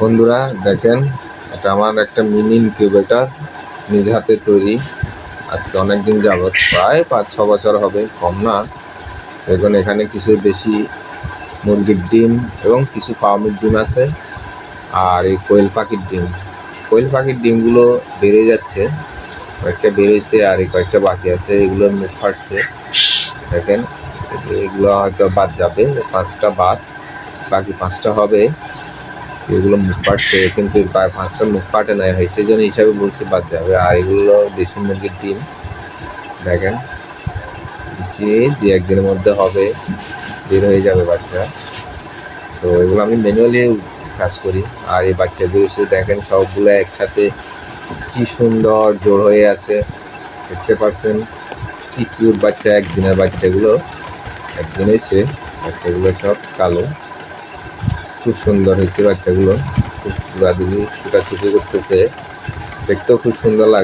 বন্ধুরা দেখেন, এটা আমার একটা মিনি ইনকিউবেটর, নিজ হাতে তৈরি। আজকে অনেক দিন যাবত, প্রায় 5-6 বছর হবে, কম না। দেখুন এখানে কিছু দেশি মুরগির ডিম এবং কিছু ফার্মের ডিম আছে, আর এই কোয়েল পাখির ডিম। কোয়েল পাখির ডিমগুলো বেড়ে যাচ্ছে, কয়েকটা বেড়েছে আর এই কয়েকটা বাকি আছে। এগুলো মুখ ফাটছে, দেখেন এগুলো হয়তো বাদ যাবে, 5টা বাদ, বাকি 5টা হবে। এগুলো মুখ পাটছে, কিন্তু প্রায় 5টা মুখ পাটে নাই, হয় সেই জন্য হিসাবে বলছে বাদ যাবে। আর এগুলো দেশি মুরগির ডিম, দেখেন দু একদিনের মধ্যে হবে, বের হয়ে যাবে বাচ্চা। তো এগুলো আমি ম্যানুয়ালি কাজ করি। আর এই বাচ্চা বেরোচ্ছে, দেখেন সবগুলো একসাথে কি সুন্দর জোর হয়ে আছে, দেখতে পাচ্ছেন কি কিউট বাচ্চা। একদিনের বাচ্চাগুলো একদিন হয়েছে, বাচ্চাগুলো সব কালো, খুব সুন্দর হয়েছে বাচ্চাগুলো, খুব পুরা দিদি ছুটাছুটি করতেছে, দেখতেও খুব সুন্দর লাগে।